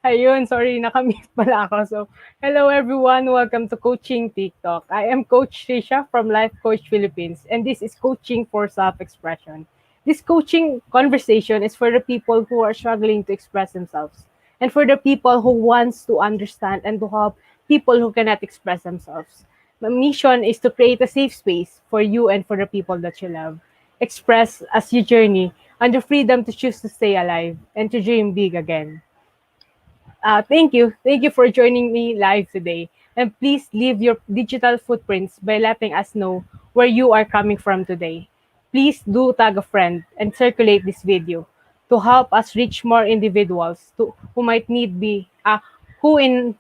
Ayun, sorry, nakamute pala ako. So, hello everyone, welcome to Coaching TikTok. I am Coach Tricia from Life Coach Philippines, and this is Coaching for Self-Expression. This coaching conversation is for the people who are struggling to express themselves, and for the people who wants to understand and to help people who cannot express themselves. My mission is to create a safe space for you and for the people that you love. Express as you journey, and the freedom to choose to stay alive and to dream big again. Thank you. Thank you for joining me live today. And please leave your digital footprints by letting us know where you are coming from today. Please do tag a friend and circulate this video to help us reach more individuals who might need be who in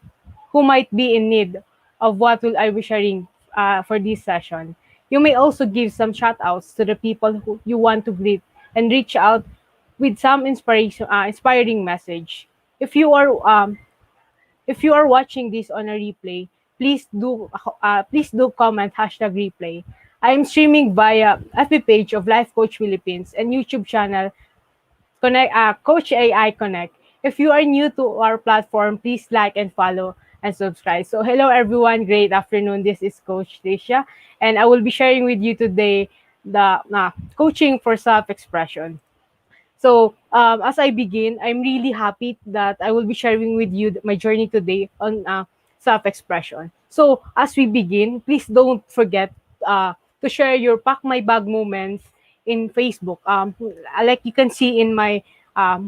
who might be in need of what will I be sharing for this session. You may also give some shout outs to the people who you want to greet and reach out with some inspiring message. If you are if you are watching this on a replay, please do comment #replay. I am streaming via FB page of Life Coach Philippines and YouTube channel Coach AI Connect. If you are new to our platform, please like and follow and subscribe. So hello everyone, great afternoon. This is Coach Tricia, and I will be sharing with you today the coaching for self-expression. So, as I begin, I'm really happy that I will be sharing with you my journey today on self-expression. So, as we begin, please don't forget to share your Pack My Bag moments in Facebook. Like you can see in my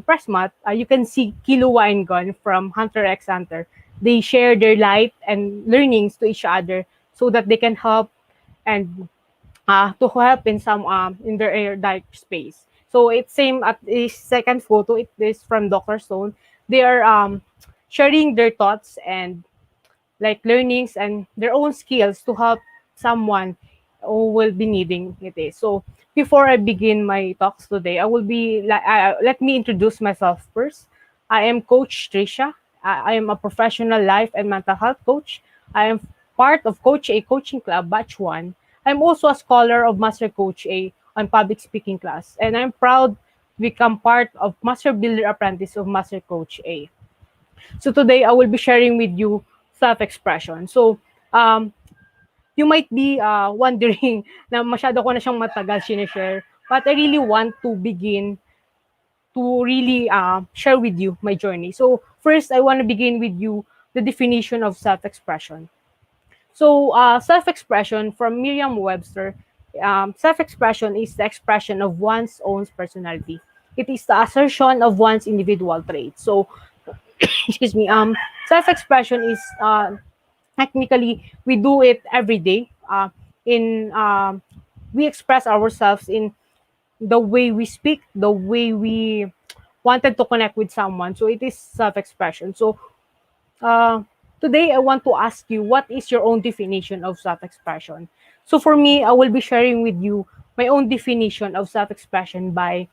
press mat, you can see Kilo Wine Gun from Hunter x Hunter. They share their light and learnings to each other so that they can help and to help in some in their dark space. So it's same at the second photo. It is from Dr. Stone. They are sharing their thoughts and like learnings and their own skills to help someone who will be needing it is. So before I begin my talks today, I will be let me introduce myself first. I am Coach Tricia. I am a professional life and mental health coach. I am part of Coach A Coaching Club Batch 1. I'm also a scholar of Master Coach A on public speaking class, and I'm proud to become part of Master Builder Apprentice of Master Coach A. So today I will be sharing with you self-expression. So you might be wondering na masyado ko na siyang matagal sinishare, but I really want to begin to really share with you my journey. So first, I want to begin with you the definition of self-expression. So self-expression from Merriam-Webster, self-expression is the expression of one's own personality. It is the assertion of one's individual traits. So, excuse me, self-expression is technically we do it every day. In We express ourselves in the way we speak, the way we wanted to connect with someone. So it is self-expression. So uh, today I want to ask you, what is your own definition of self-expression? So for me, I will be sharing with you my own definition of self-expression by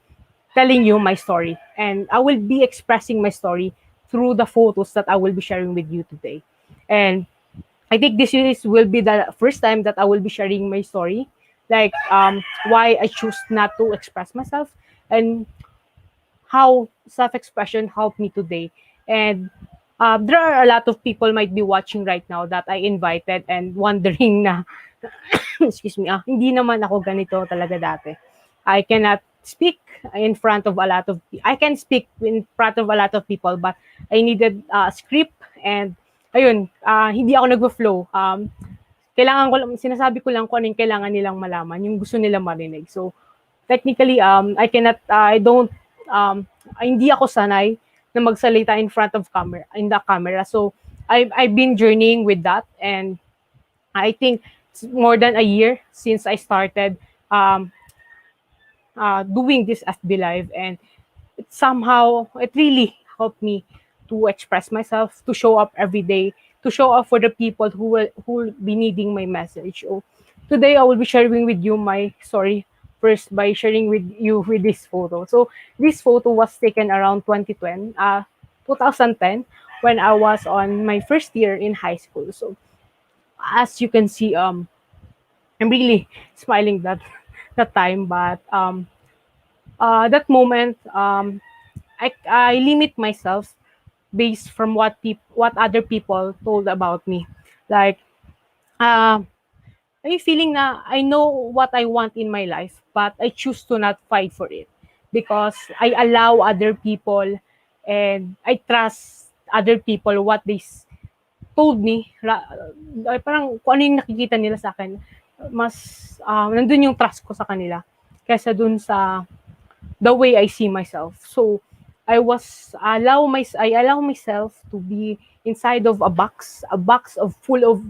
telling you my story. And I will be expressing my story through the photos that I will be sharing with you today. And I think will be the first time that I will be sharing my story, like why I choose not to express myself and how self-expression helped me today. And there are a lot of people might be watching right now that I invited and wondering na, excuse me, hindi naman ako ganito talaga dati. I cannot speak in front of a lot of, I can speak in front of a lot of people, but I needed a script and ayun, hindi ako nag-flow. Kailangan ko lang, sinasabi ko lang kung ano yung kailangan nilang malaman, yung gusto nilang marinig. So, technically, I don't, hindi ako sanay na magsalita in front of in the camera. So, I've been journeying with that, and I think it's more than a year since I started doing this FB Live, and it really helped me to express myself, to show up every day, to show up for the people who will be needing my message. So today I will be sharing with you my story first by sharing with you with this photo. So this photo was taken around 2010 when I was on my first year in high school. So as you can see, I'm really smiling that time, but that moment, I limit myself based from what other people told about me. Like, uh, may feeling na I know what I want in my life, but I choose to not fight for it because I allow other people and I trust other people what told me. Parang kung ano yung nakikita nila sa akin, mas nandun yung trust ko sa kanila kaysa dun sa the way I see myself. So I allow myself to be inside of a box of full of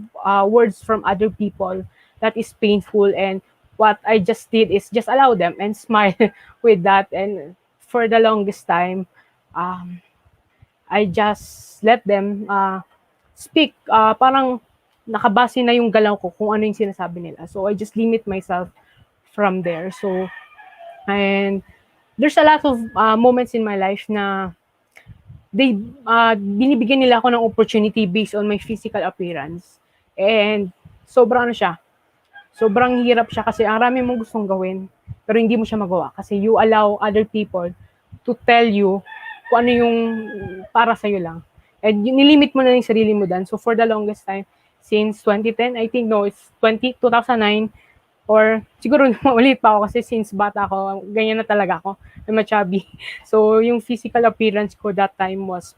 words from other people that is painful, and what I just did is just allow them and smile with that. And for the longest time, um, I just let them speak. Parang nakabase na yung galaw ko kung ano yung sinasabi nila. So I just limit myself from there. So, and there's a lot of moments in my life na binibigyan nila ako ng opportunity based on my physical appearance. And sobrang ano siya, sobrang hirap siya kasi ang rami mong gustong gawin, pero hindi mo siya magawa kasi you allow other people to tell you kung ano yung para sa'yo lang. And nilimit mo na yung sarili mo dun. So for the longest time, since 2010, I think, no, it's 2009, or siguro maulit pa ako kasi since bata ako, ganyan na talaga ako, I'm chubby. So yung physical appearance ko that time was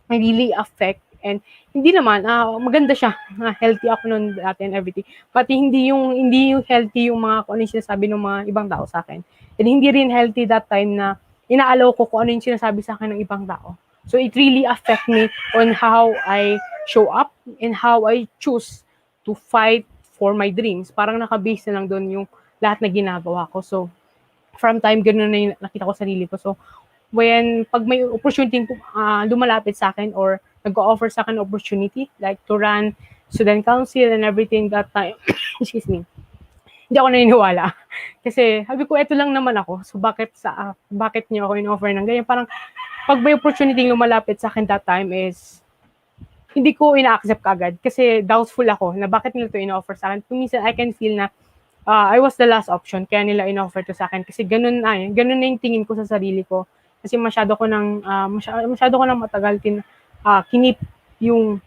really affect, and hindi naman maganda siya, healthy ako noon dati and everything, pati hindi yung healthy yung mga kung ano yung sinasabi ng mga ibang tao sa akin, and hindi rin healthy that time na inaalaw ko kung ano yung sinasabi sa akin ng ibang tao. So it really affect me on how I show up and how I choose to fight for my dreams. Parang naka-base na lang doon yung lahat na ginagawa ko. So from time ganoon na yung nakita ko sarili ko. So pag may opportunity lumalapit sa akin or nag-o-offer sa akin opportunity like to run student council and everything that time, excuse me, hindi ako naniniwala. Kasi sabi ko, eto lang naman ako. So bakit niyo ako in-offer ng ganyan? Parang pag may opportunity lumalapit sa akin that time is hindi ko ina-accept kagad kasi doubtful ako na bakit nila to in-offer sa akin. Minsan I can feel na I was the last option kaya nila in-offer to sa akin kasi ganun na yung tingin ko sa sarili ko. Kasi masyado ko nang matagal kinip yung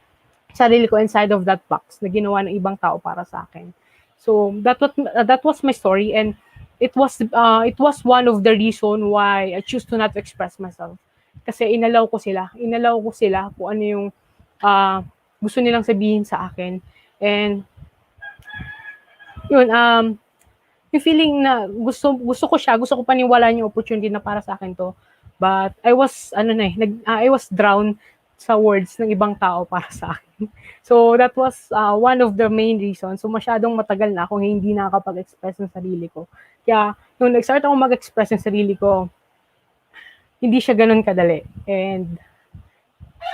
sarili ko inside of that box na ginawa ng ibang tao para sa akin. So that was my story, and it was one of the reason why I choose to not express myself. Kasi inalaw ko sila kung ano yung gusto nilang sabihin sa akin. And yun, yung feeling na gusto ko paniwalaan yung opportunity na para sa akin to. But I was I was drowned sa words ng ibang tao para sa akin. So that was one of the main reasons. So masyadong matagal na akong hindi nakakapag-express ng sarili ko. Kaya nung nag-start ako mag-express ng sarili ko, hindi siya ganun kadali. And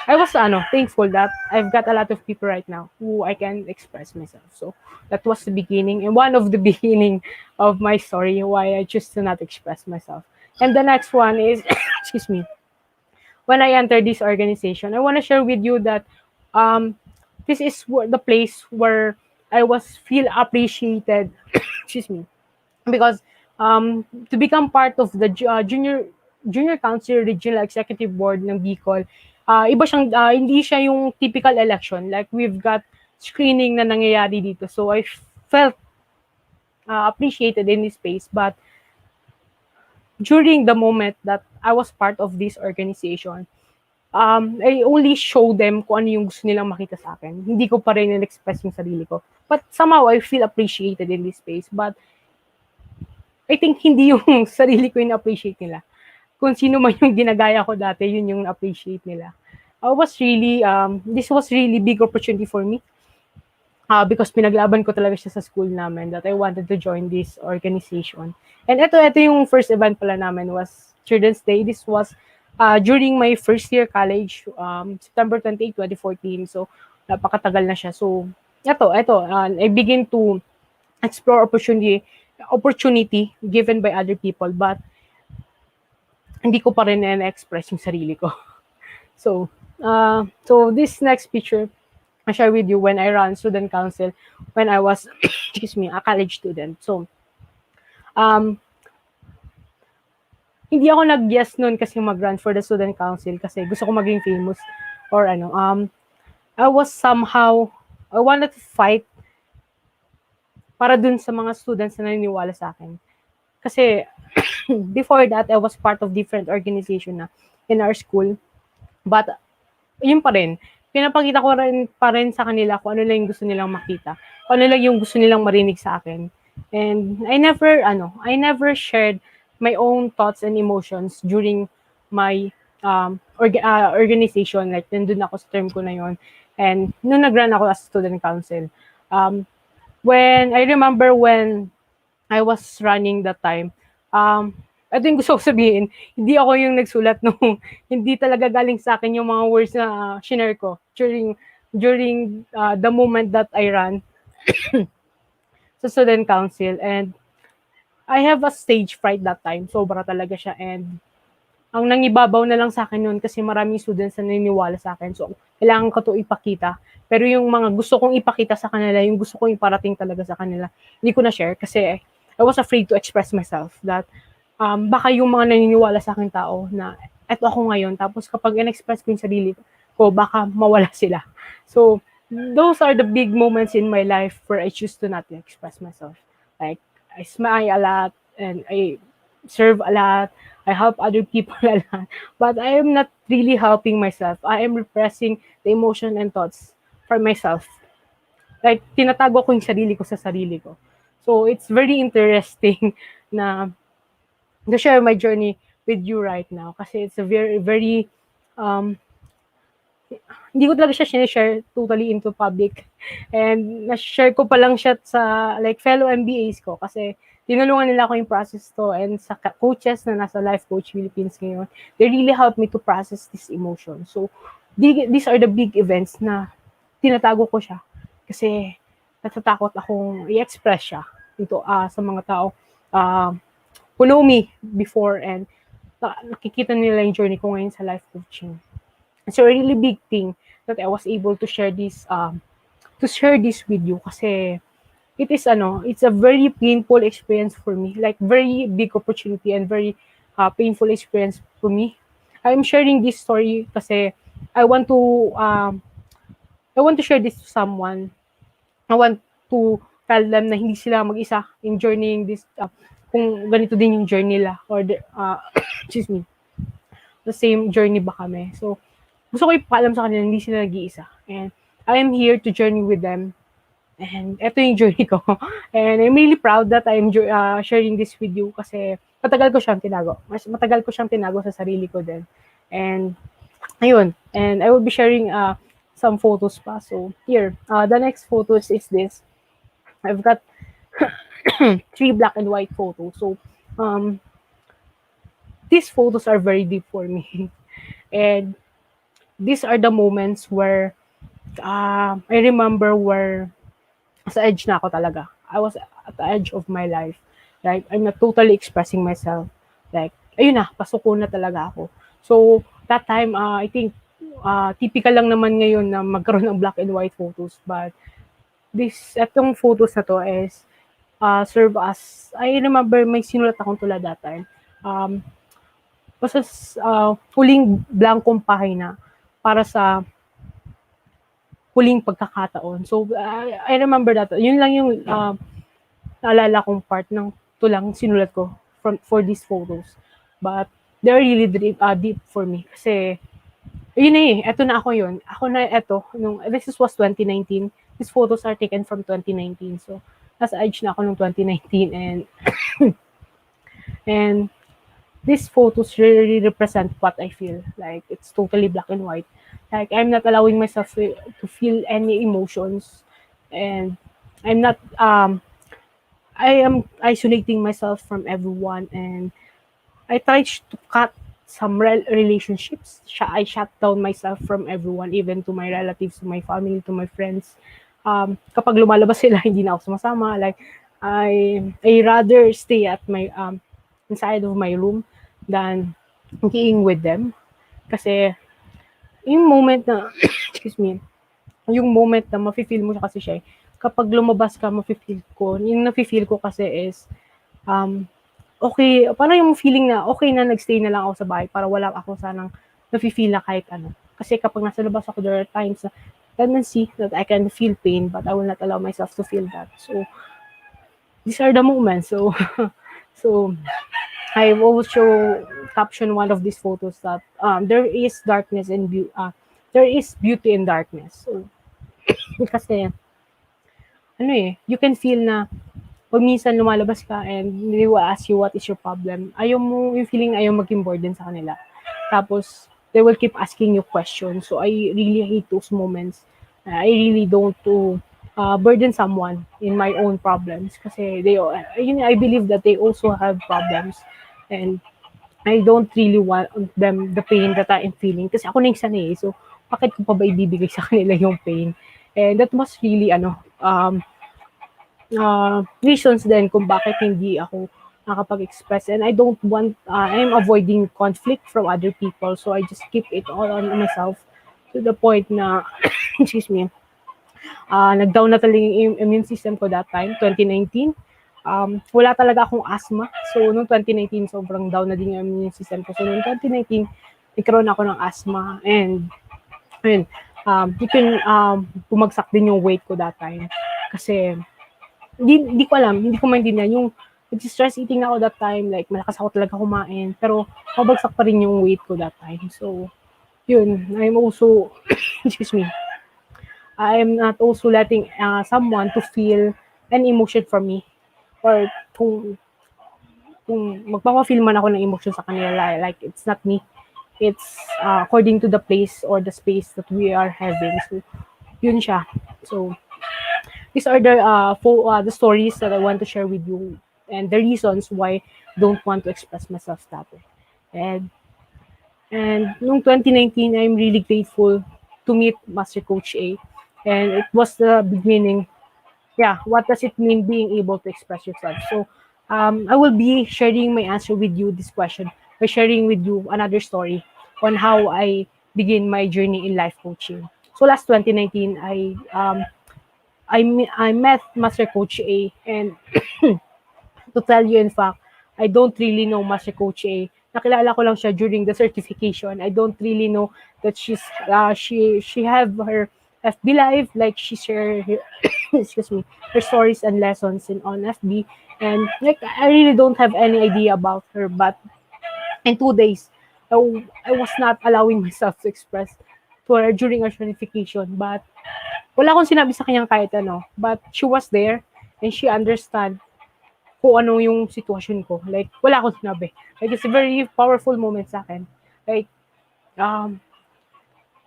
I was thankful that I've got a lot of people right now who I can express myself. So that was the beginning, and one of the beginning of my story why I choose to not express myself. And the next one is, excuse me, when I entered this organization, I want to share with you that this is the place where I was feel appreciated. Excuse me, because to become part of the junior council regional executive board ng Bicol, iba siyang hindi siya yung typical election, like we've got screening na nangyayari dito. So I felt appreciated in this space. But during the moment that I was part of this organization, I only show them kung ano yung gusto nilang makita sa akin. Hindi ko pa rin in-express yung sarili ko. But somehow I feel appreciated in this space. But I think hindi yung sarili ko yung appreciate nila. Kung sino man yung ginagaya ko dati, yun yung appreciate nila. This was really big opportunity for me. Because pinaglaban ko talaga siya sa school namin that I wanted to join this organization. And ito yung first event pala namin was Children's Day. This was during my first year college, September 28, 2014. So, napakatagal na siya. So, I begin to explore opportunity given by other people, but hindi ko pa rin na-express yung sarili ko. So this next picture I share with you when I ran student council when I was excuse me, a college student. So hindi ako nag-yes noon kasi mag-run for the student council kasi gusto ko maging famous. or I was somehow, I wanted to fight para dun sa mga students na naniniwala sa akin. Kasi before that, I was part of different organization na in our school. But yun pa rin, pinapakita ko rin pa rin sa kanila kung ano lang yung gusto nilang makita. Kung ano lang yung gusto nilang marinig sa akin. And I never shared my own thoughts and emotions during my organization. Like, nandun ako sa term ko na yun. And nung nag-run ako as student council, um, I remember when I was running that time, ito yung gusto ko sabihin, hindi ako yung nagsulat nung hindi talaga galing sa akin yung mga words na shinare ko during the moment that I ran sa student council. And I have a stage fright that time. Sobra talaga siya. And ang nangibabaw na lang sa akin noon kasi maraming students na naniniwala sa akin. So, kailangan ko to ipakita. Pero yung mga gusto kong ipakita sa kanila, yung gusto kong iparating talaga sa kanila, hindi ko na share kasi I was afraid to express myself that baka yung mga naniniwala sa akin tao na eto ako ngayon, tapos kapag in-express ko yung sarili ko, baka mawala sila. So, those are the big moments in my life where I choose to not express myself. Like, I smile a lot and I serve a lot. I help other people a lot. But I am not really helping myself. I am repressing the emotion and thoughts for myself. Like, tinatago ko yung sarili ko sa sarili ko. So, it's very interesting na to share my journey with you right now kasi it's a very, very, um, hindi ko talaga siya sinishare totally into public. And na-share ko pa lang siya sa like fellow MBAs ko kasi tinulungan nila ako yung process to and sa coaches na nasa Life Coach Philippines ngayon, they really helped me to process this emotion. So, these are the big events na tinatago ko siya kasi natatakot akong i-express siya into, sa mga tao who know me before and nakikita nila yung journey ko ngayon sa life coaching. It's a really big thing that I was able to share this with you kasi it's a very painful experience for me, like very big opportunity and very painful experience for me. I'm sharing this story kasi I want to um, I want to share this to someone. I want to tell them na hindi sila mag-isa in journeying this kung ganito din yung journey nila or excuse me, the same journey ba kami. So, gusto ko ipaalam sa kanila hindi sila nag-iisa. And I am here to journey with them. And eto yung journey ko. And I'm really proud that I'm sharing this with you kasi matagal ko siyang tinago. Mas matagal ko siyang tinago sa sarili ko din. And ayun. And I will be sharing some photos pa. So here, the next photos is this. I've got 3 black and white photos. So these photos are very deep for me. And these are the moments where I remember where sa edge na ako talaga. I was at the edge of my life. Like, I'm not totally expressing myself. Like, ayun na, pasuko na talaga ako. So, that time, I think, typical lang naman ngayon na magkaroon ng black and white photos. But, etong photos na to is, serve as, I remember may sinulat akong tulad that time. Basta huling blankong pahina para sa huling pagkakataon. So, I remember that. Yun lang yung naalala kong part ng tulang sinulat ko for these photos. But, they're really deep for me. Kasi, yun na eto na ako yun. Ako na eto. This was 2019. These photos are taken from 2019. So, nasa age na ako nung 2019. And these photos really represent what I feel. Like, it's totally black and white. Like, I'm not allowing myself to feel any emotions. And I'm not, I am isolating myself from everyone. And I tried to cut some relationships. I shut down myself from everyone, even to my relatives, to my family, to my friends. Kapag lumalabas sila, hindi na ako sumasama. Like, I rather stay at my, inside of my room than being with them. Kasi, yung moment na, excuse me, yung moment na mafe-feel mo kasi siya, kapag lumabas ka, mafe-feel ko, yung nafe-feel ko kasi is, okay, parang yung feeling na okay na nagstay na lang ako sa bahay para wala ako sanang nafe-feel na kahit ano. Kasi kapag nasa labas ako, there are times na tendency that I can feel pain, but I will not allow myself to feel that. So, these are the moments. So, so I also caption one of these photos that there is darkness and there is beauty in darkness. So, kasi, ano you can feel na pag minsan lumalabas ka and they will ask you what is your problem, ayaw mo, yung feeling na ayaw maging burden sa kanila. Tapos, they will keep asking you questions. So, I really hate those moments. I really don't to burden someone in my own problems kasi I believe that they also have problems and I don't really want them the pain that I am feeling kasi ako na yung sanay. So, bakit ko pa ba ibibigay sa kanila yung pain? And that was really, reasons din kung bakit hindi ako nakapag-express. And I don't want, I'm avoiding conflict from other people. So, I just keep it all on myself to the point na, excuse me, nag-down na talaga yung immune system ko that time, 2019. Wala talaga akong asthma. So, noong 2019, sobrang down na din yung immune system ko. So, noong 2019, nagkaroon ako ng asthma. And, ayun, you can, bumagsak din yung weight ko that time. Kasi, hindi ko alam, hindi ko maintindihan. Yung, nag-stress eating ako that time, like, malakas ako talaga kumain. Pero, mabagsak pa rin yung weight ko that time. So, yun, I'm also, excuse me, I'm not also letting someone to feel an emotion from me or kung magpapa-feel man ako ng emotion sa kanila, like it's not me. It's according to the place or the space that we are having. So, yun siya. So, these are the stories that I want to share with you and the reasons why I don't want to express myself that way. And noong 2019, I'm really grateful to meet Master Coach A. And it was the beginning. Yeah, what does it mean being able to express yourself? So, I will be sharing my answer with you this question by sharing with you another story on how I begin my journey in life coaching. So last 2019, I met Master Coach A, and to tell you in fact, I don't really know Master Coach A. Nakilala ko lang siya during the certification. I don't really know that she have her FB live, like she share her, excuse me, her stories and lessons on FB, and like I really don't have any idea about her. But in 2 days, I was not allowing myself to express to her during our certification. But wala akong sinabi sa kanyang kahit ano. But she was there and she understand kung ano yung sitwasyon ko. Like, wala akong sinabi. Like, it's a very powerful moment sa akin. Like,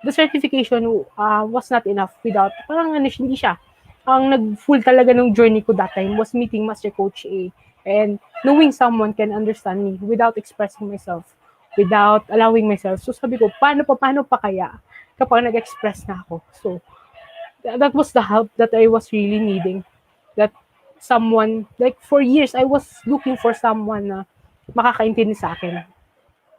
the certification was not enough without, parang ano, hindi siya. Ang nag-full talaga ng journey ko that time was meeting Master Coach A and knowing someone can understand me without expressing myself, without allowing myself. So sabi ko, paano pa kaya kapag nag-express na ako? So, that was the help that I was really needing. That someone, like for years, I was looking for someone na makakaintindi sa akin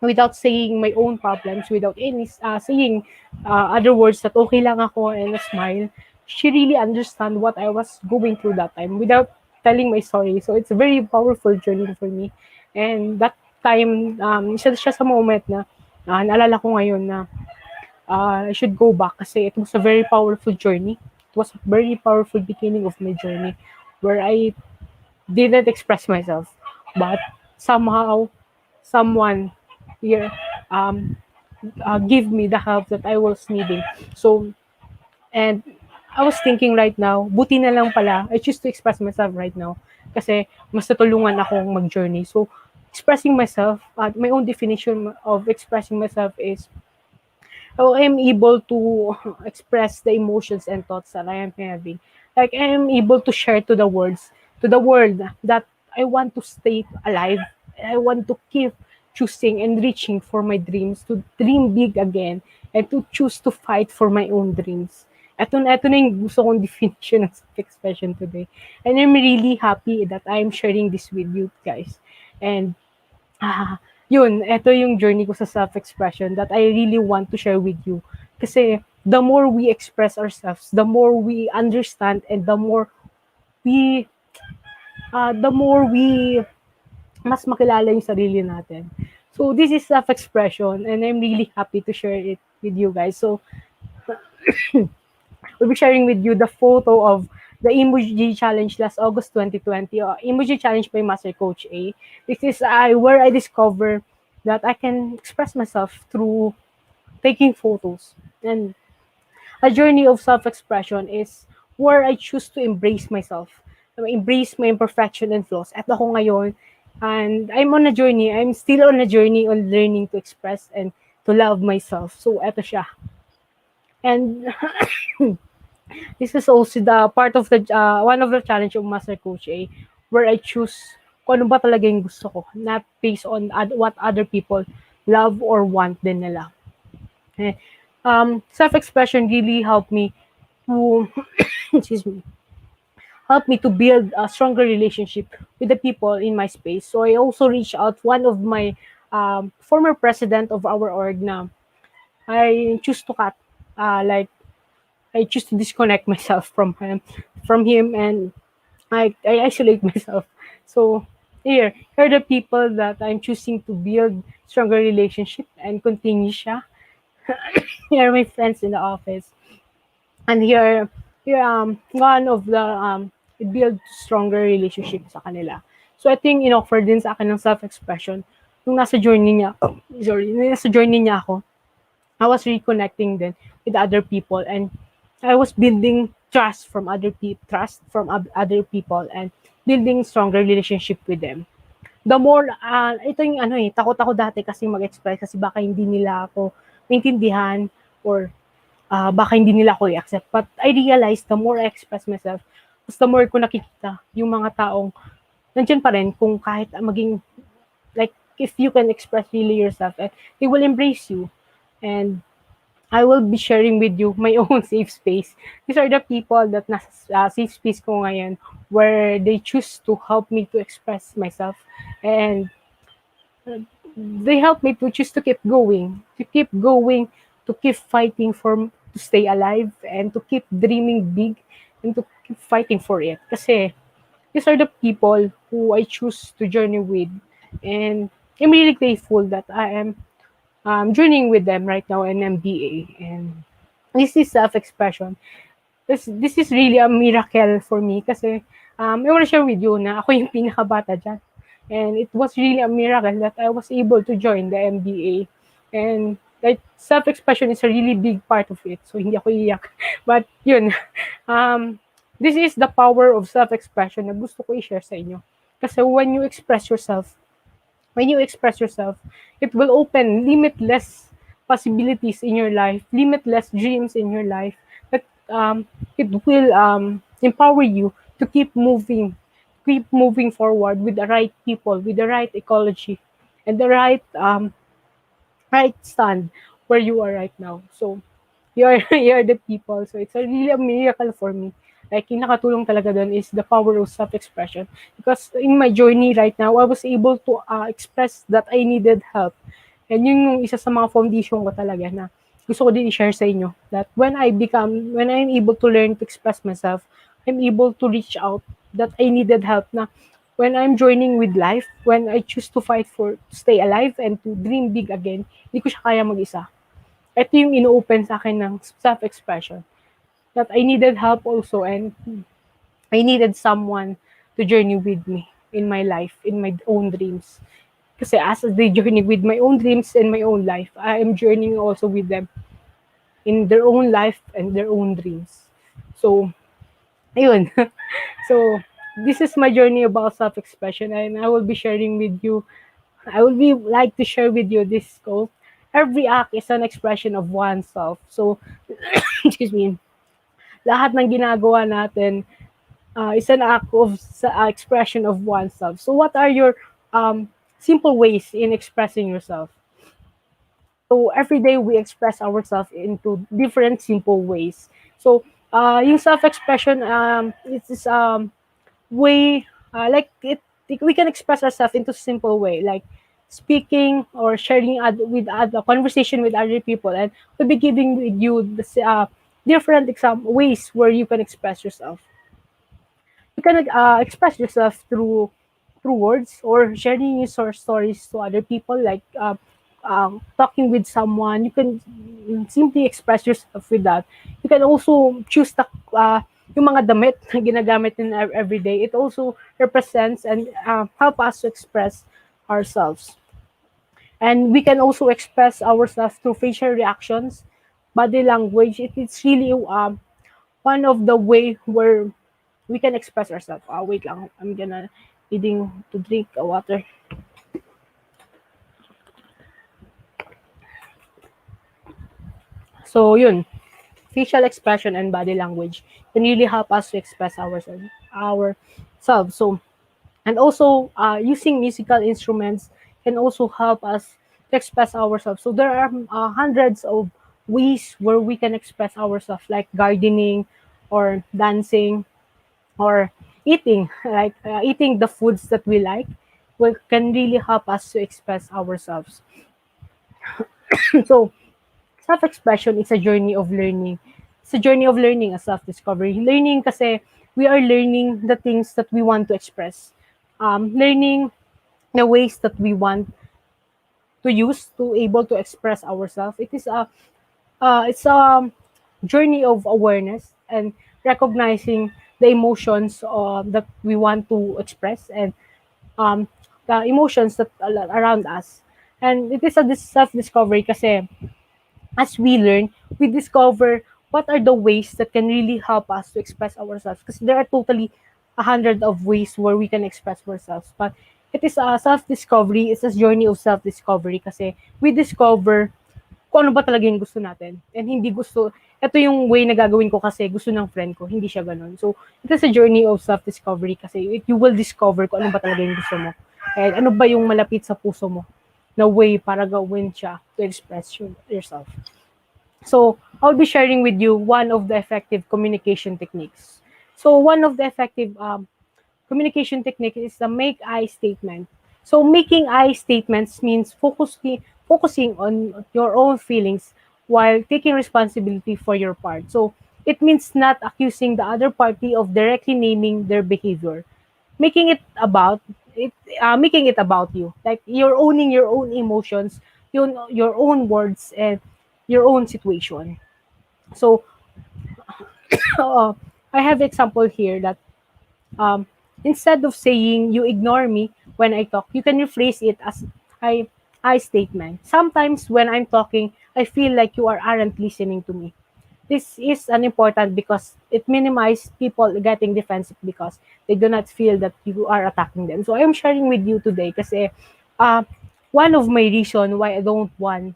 without saying my own problems, without any saying other words that okay lang ako and a smile. She really understand what I was going through that time without telling my story. So it's a very powerful journey for me. And that time, isa siya sa moment na naalala ko ngayon na I should go back kasi it was a very powerful journey. It was a very powerful beginning of my journey where I didn't express myself, but somehow someone here give me the help that I was needing. So, and I was thinking right now, buti na lang pala, I choose to express myself right now kasi mas natulungan akong mag-journey. So, expressing myself, my own definition of expressing myself is how I am able to express the emotions and thoughts that I am having. Like I am able to share to the world that I want to stay alive. I want to keep choosing and reaching for my dreams, to dream big again, and to choose to fight for my own dreams. Ito na yung gusto kong definition ng self-expression today. And I'm really happy that I'm sharing this with you guys. And yun, ito yung journey ko sa self-expression that I really want to share with you. Kasi the more we express ourselves, the more we understand, and we, the more we mas makilala yung sarili natin. So this is self-expression and I'm really happy to share it with you guys. So we'll be sharing with you the photo of the emoji challenge last August 2020. Emoji challenge by Master Coach A. This is where I discover that I can express myself through taking photos. And a journey of self-expression is where I choose to embrace myself, embrace my imperfection and flaws. At ako ngayon, and I'm on a journey. I'm still on a journey on learning to express and to love myself. So, eto siya. And this is also the part of the one of the challenge of Master Coach A, where I choose kung ano ba talaga yung gusto ko, not based on what other people love or want din nila. Eh, self-expression really helped me to excuse me, helped me to build a stronger relationship with the people in my space. So I also reached out one of my former president of our org na I choose to cut, like I choose to disconnect myself from him, and I isolate myself. So here are the people that I'm choosing to build stronger relationship and continue siya. Here are my friends in the office. And here one of the build stronger relationship sa kanila. So I think in-offer din sa akin ng self-expression nung nasa journey niya. Sorry, nung nasa journey niya ako. I was reconnecting then with other people, and I was building trust from other people, and building stronger relationship with them. The more ito yung ano takot ako dati kasi mag-express kasi baka hindi nila ako maintindihan, or baka hindi nila ako i-accept. But I realized the more I express myself, mas the more ko nakikita yung mga taong nandiyan pa rin kung kahit maging, like, if you can express really yourself, and they will embrace you. And I will be sharing with you my own safe space. These are the people that nasa safe space ko ngayon, where they choose to help me to express myself, and they help me to choose to keep going, to keep fighting to stay alive, and to keep dreaming big, and to keep fighting for it. Kasi these are the people who I choose to journey with, and I'm really grateful that I am journeying with them right now in MBA. And this is self-expression. This is really a miracle for me kasi I want to share with you na ako yung pinakabata dyan. And it was really a miracle that I was able to join the MBA. And like, self-expression is a really big part of it. So hindi ako iyak. But yun, this is the power of self-expression na gusto ko i-share sa inyo. Kasi when you express yourself, it will open limitless possibilities in your life, limitless dreams in your life. That it will empower you to keep moving forward with the right people, with the right ecology, and the right stand where you are right now. So you're the people. So it's really a miracle for me. Like, yung nakatulong talaga doon is the power of self-expression. Because in my journey right now, I was able to express that I needed help. And yun yung isa sa mga foundation ko talaga na gusto ko din i-share sa inyo. That when I'm able to learn to express myself, I'm able to reach out that I needed help na when I'm joining with life, when I choose to fight to stay alive and to dream big again, hindi ko siya kaya mag-isa. Ito yung ino-open sa akin ng self-expression. That I needed help also, and I needed someone to journey with me in my life, in my own dreams. Kasi as they journey with my own dreams and my own life, I am journeying also with them in their own life and their own dreams. So, ayun. So, this is my journey about self-expression, and I will be like to share with you this quote. Every act is an expression of oneself. So, excuse me, lahat ng ginagawa natin is an act of expression of oneself. So what are your simple ways in expressing yourself? So every day we express ourselves into different simple ways. So yung self-expression, it's way like we can express ourselves into simple way, like speaking or sharing with other conversation with other people, and we'll be giving with you the different ways where you can express yourself. You can express yourself through words, or sharing your stories to other people, like talking with someone, you can simply express yourself with that. You can also choose yung mga damit na ginagamit in every day. It also represents and help us to express ourselves. And we can also express ourselves through facial reactions, body language. It's really one of the way where we can express ourselves. Wait lang, I'm gonna needing to drink water. So yun, facial expression and body language can really help us to express ourselves. So and also using musical instruments can also help us to express ourselves. So there are hundreds of ways where we can express ourselves, like gardening or dancing or eating, like eating the foods that we like, can really help us to express ourselves. So self-expression is a journey of learning. It's a journey of learning, a self-discovery. Learning kasi we are learning the things that we want to express. Learning the ways that we want to use to able to express ourselves. It's a journey of awareness and recognizing the emotions that we want to express, and um, the emotions that around us. And it is a self-discovery kasi as we learn, we discover what are the ways that can really help us to express ourselves. Because there are totally 100 of ways where we can express ourselves. But it is a self-discovery, it's a journey of self-discovery kasi we discover kung ano ba talaga yung gusto natin. And hindi gusto, ito yung way na gagawin ko kasi gusto ng friend ko, hindi siya ganun. So, it is a journey of self-discovery kasi you will discover kung ano ba talaga yung gusto mo. And ano ba yung malapit sa puso mo na way para gawin siya to express yourself. So, I'll be sharing with you one of the effective communication techniques. So, one of the effective communication technique is the make I statement. So, making I statements means focusing on your own feelings while taking responsibility for your part. So, it means not accusing the other party of directly naming their behavior, making it about it, making it about you. Like you're owning your own emotions, your own words, and your own situation. So uh, I have example here that um, instead of saying you ignore me when I talk, you can rephrase it as I I statement. Sometimes when I'm talking, I feel like you aren't listening to me. This is an important because it minimizes people getting defensive because they do not feel that you are attacking them. So I am sharing with you today kasi uh, one of my reason why I don't want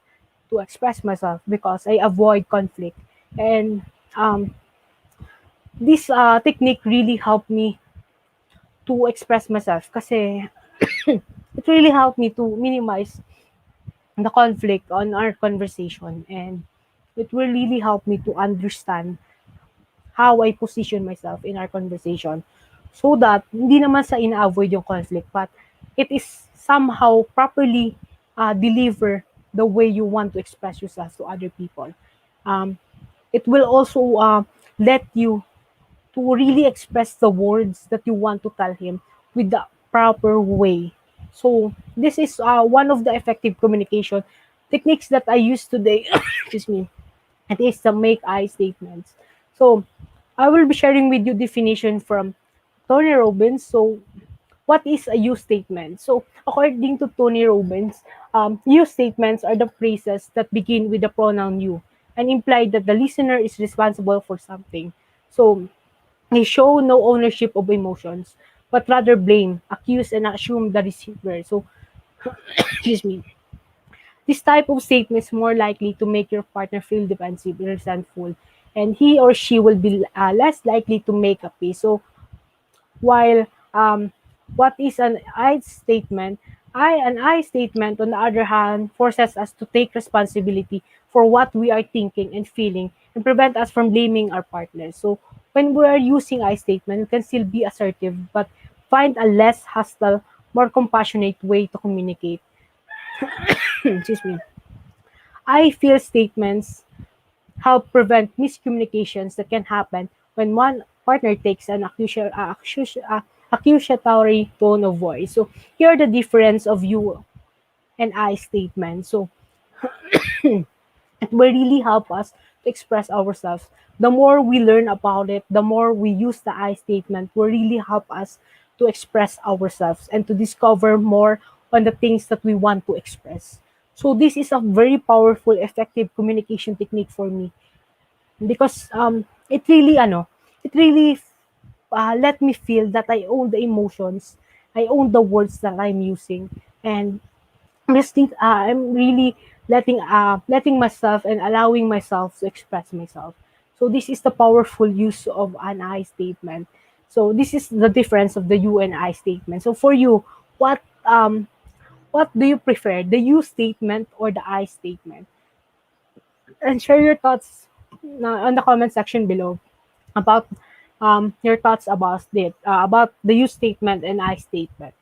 to express myself because I avoid conflict. And this technique really helped me to express myself kasi it really helped me to minimize the conflict on our conversation, and it will really help me to understand how I position myself in our conversation so that hindi naman sa ina-avoid yung conflict, but it is somehow properly deliver the way you want to express yourself to other people. Um, it will also let you to really express the words that you want to tell him with the proper way. So this is one of the effective communication techniques that I use today. Excuse me. It is the make I statements. So I will be sharing with you definition from Tony Robbins. So what is a you statement? So according to Tony Robbins, you statements are the phrases that begin with the pronoun you and imply that the listener is responsible for something. So they show no ownership of emotions, but rather blame, accuse, and assume the receiver. So, excuse me. This type of statement is more likely to make your partner feel defensive, resentful, and he or she will be less likely to make a peace. So, while what is an I statement? An I statement, on the other hand, forces us to take responsibility for what we are thinking and feeling and prevent us from blaming our partner. So when we are using I statement, we can still be assertive, but find a less hostile, more compassionate way to communicate. Excuse me. I feel statements help prevent miscommunications that can happen when one partner takes an accusatory tone of voice. So here the difference of you. and I statement. So it will really help us to express ourselves. The more we learn about it, the more we use the I statement will really help us to express ourselves and to discover more on the things that we want to express. So this is a very powerful, effective communication technique for me because it really let me feel that I own the emotions, I own the words that I'm using, and I'm really letting myself and allowing myself to express myself. So this is the powerful use of an I statement. So this is the difference of the you and I statement. So for you, what um what do you prefer, the you statement or the I statement? And share your thoughts on the comment section below about your thoughts about the you statement and I statement.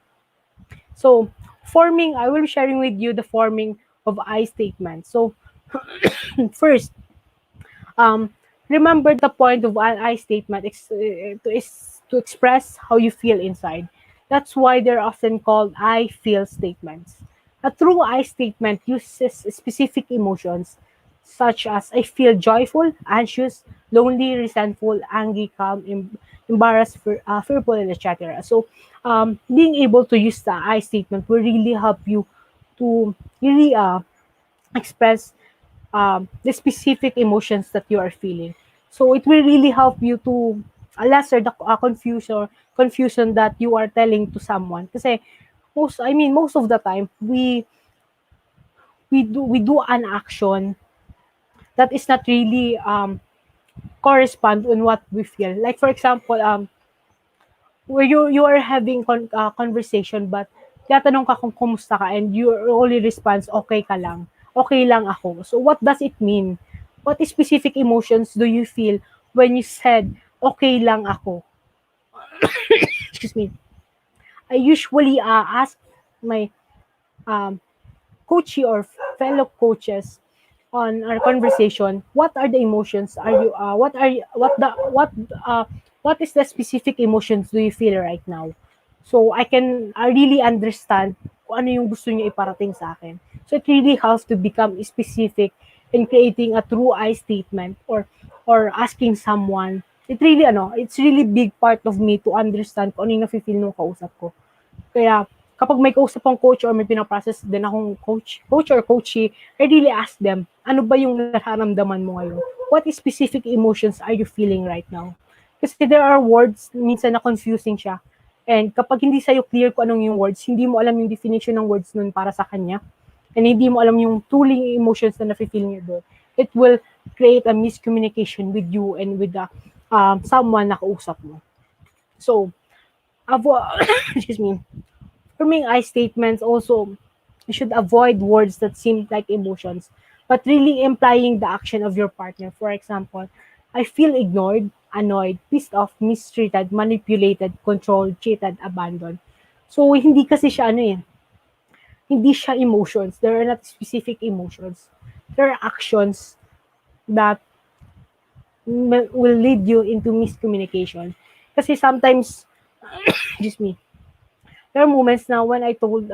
So I will be sharing with you the forming of I statement. So first, um, remember the point of an I statement is to express how you feel inside. That's why they're often called I feel statements. A true I statement uses specific emotions such as I feel joyful, anxious, lonely, resentful, angry, calm, embarrassed, fearful, and etc. So, being able to use the I statement will really help you to really express the specific emotions that you are feeling. So it will really help you to lesser the confusion that you are telling to someone. Kasi most of the time we do an action that is not really correspond on what we feel. Like for example, where you are having conversation but tatanong ka kung kumusta ka and your only response, okay ka lang. Okay lang ako. So what does it mean? What specific emotions do you feel when you said, okay lang ako? Excuse me. I usually ask my um, coachee or fellow coaches on our conversation, what are the emotions are you what are you, what is the specific emotions do you feel right now, so I can really understand kung ano yung gusto niyo iparating sa akin. So it really helps to become specific in creating a true I statement or asking someone. It's really big part of me to understand kung ano yung nafe-feel nung kausap ko. Kaya kapag may kausap akong coach or may pinaprocess din akong coach or coachee, I really ask them, ano ba yung nararamdaman mo ngayon? What specific emotions are you feeling right now? Kasi there are words minsan na confusing siya. And kapag hindi sa'yo clear kung anong yung words, hindi mo alam yung definition ng words nun para sa kanya, and hindi mo alam yung truly emotions na nafe-feel niya doon, it will create a miscommunication with you and with the someone na kausap mo. So, excuse me, forming I statements also, you should avoid words that seem like emotions, but really implying the action of your partner. For example, I feel ignored, annoyed, pissed off, mistreated, manipulated, controlled, cheated, abandoned. So, hindi kasi siya hindi siya emotions. There are not specific emotions. There are actions that will lead you into miscommunication. Kasi sometimes, excuse me, there are moments now when I told,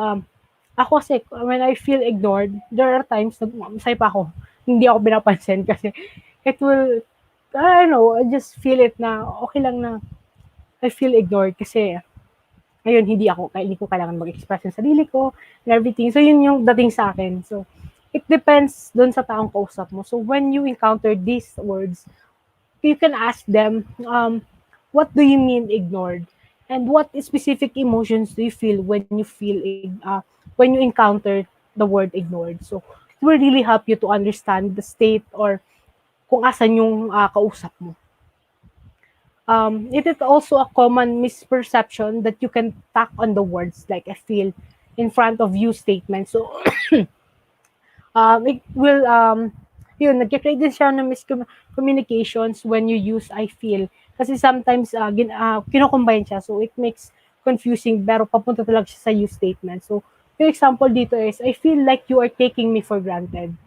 ako kasi, when I feel ignored, there are times, masaya pa ako, hindi ako pinapansin kasi it will, I don't know, I just feel it na okay lang na I feel ignored kasi ngayon hindi ko kailangan mag-express yung sarili ko and everything. So yun yung dating sa akin. So it depends doon sa taong kausap mo. So when you encounter these words, you can ask them, what do you mean ignored? And what specific emotions do you feel when you encounter the word ignored? So it will really help you to understand the state or kung asan yung kausap mo. It is also a common misperception that you can tack on the words like I feel in front of you statement. So it will nagke-create din siya ng miscommunications when you use I feel. Kasi sometimes kino-combine siya, so it makes confusing pero papunta talaga siya sa you statement. So for example dito is I feel like you are taking me for granted.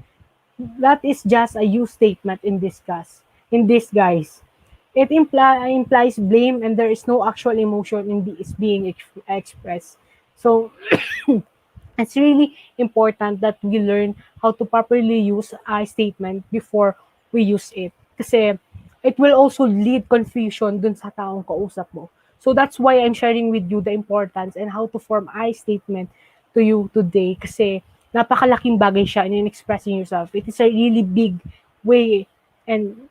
That is just a you statement in disguise. It implies blame and there is no actual emotion is being expressed. So It's really important that we learn how to properly use I statement before we use it. Kasi it will also lead confusion dun sa taong kausap mo. So that's why I'm sharing with you the importance and how to form I statement to you today. Kasi napakalaking bagay siya in expressing yourself. It is a really big way and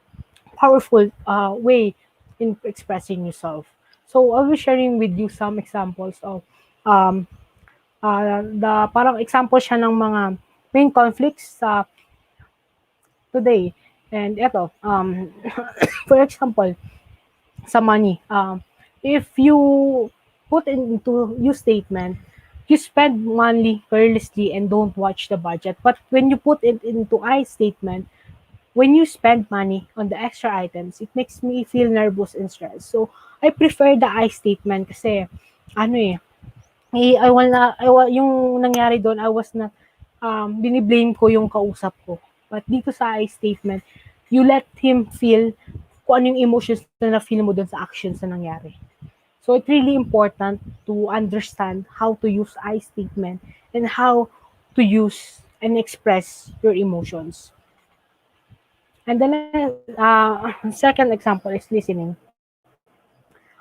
powerful way in expressing yourself. So I'll be sharing with you some examples of um, the parang example siya ng mga main conflicts sa today. And eto, for example, sa money, if you put into your statement, you spend money carelessly and don't watch the budget. But when you put it into I statement, when you spend money on the extra items, it makes me feel nervous and stressed. So I prefer the I statement kasi ano eh, yung nangyari doon, I was not, biniblame ko yung kausap ko. But dito sa I statement, you let him feel kung ano yung emotions na na-feel mo doon sa actions na nangyari. So it's really important to understand how to use I statement and how to use and express your emotions. And the second example is listening.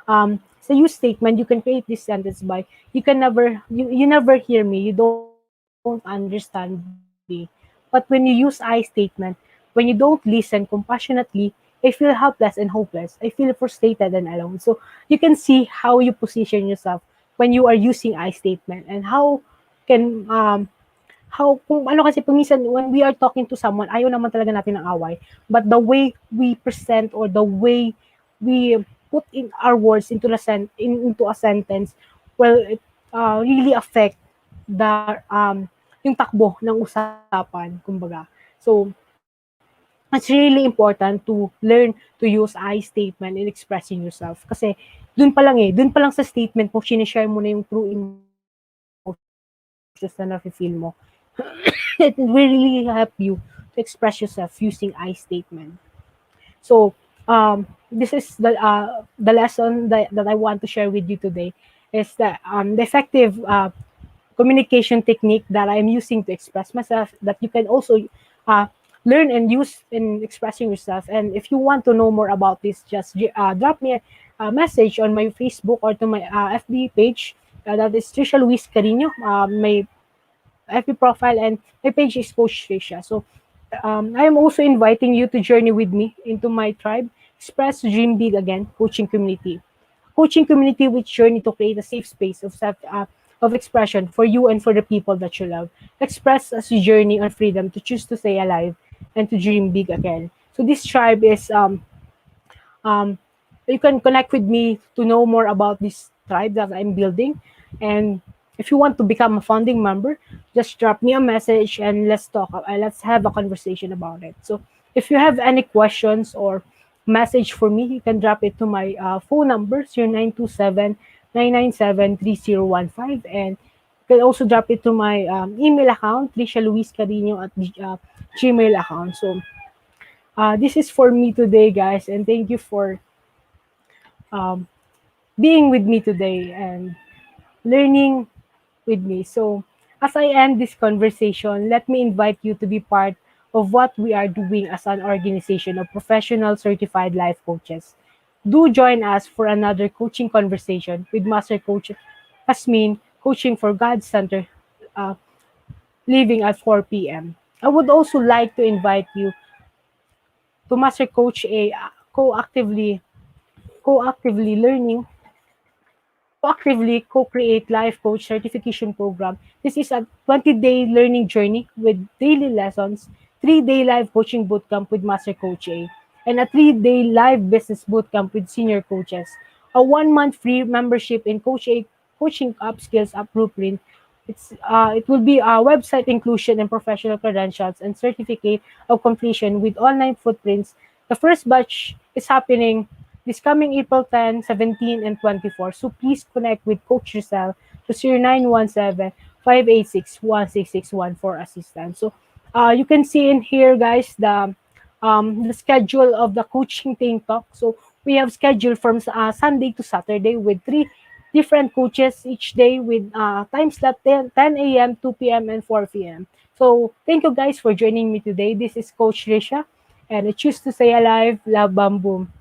Sa use statement, you can create this sentence by, you never hear me, you don't understand me. But when you use I statement, when you don't listen compassionately, I feel helpless and hopeless. I feel frustrated and alone. So you can see how you position yourself when you are using I statement and can how kung ano kasi minsan when we are talking to someone, ayaw naman talaga natin ng away. But the way we present or the way we put in our words into into a sentence, well, it really affect the yung takbo ng usapan, kumbaga. So, it's really important to learn to use I statement in expressing yourself. Kasi, dun pa lang sa statement mo, sinishare mo na yung true emotions na nafe-feel mo. It will really help you to express yourself using I statement. So, this is the lesson that I want to share with you today is that the effective communication technique that I'm using to express myself that you can also uh, learn and use in expressing yourself. And if you want to know more about this, just drop me a message on my Facebook or to my FB page. That is Tricia Luis Cariño. My FB profile and my page is Coach Tricia. So I am also inviting you to journey with me into my tribe, Express Dream Big Again coaching community. Coaching community which journey to create a safe space of expression for you and for the people that you love. Express as you journey on freedom to choose to stay alive and to dream big again. So this tribe is um, you can connect with me to know more about this tribe that I'm building. And if you want to become a founding member, just drop me a message and let's talk. Let's have a conversation about it. So if you have any questions or message for me, you can drop it to my phone number 0927 997 3015, and you can also drop it to my email account tricialuiscarino at gmail account. So this is for me today, guys, and thank you for um, being with me today and learning with me. So, as I end this conversation, let me invite you to be part of what we are doing as an organization of professional certified life coaches. Do join us for another coaching conversation with Master Coach Asmin, coaching for God Center, uh, leaving at 4 p.m. I would also like to invite you to Master Coach a co-actively learning proactively co-create life coach certification program. This is a 20-day learning journey with daily lessons, 3-day live coaching bootcamp with Master Coach A, and a 3-day live business bootcamp with senior coaches. A 1-month free membership in Coach A coaching upskills up blueprint. It will be a website inclusion and professional credentials and certificate of completion with online footprints. The first batch is happening this coming April 10, 17, and 24. So please connect with Coach Rizal to 0917-586-1661 for assistance. So you can see in here, guys, the schedule of the coaching team talk. So we have scheduled from Sunday to Saturday with different coaches each day with time slot 10 a.m., 2 p.m., and 4 p.m. So thank you guys for joining me today. This is Coach Tricia, and I choose to stay alive, love, bam, boom.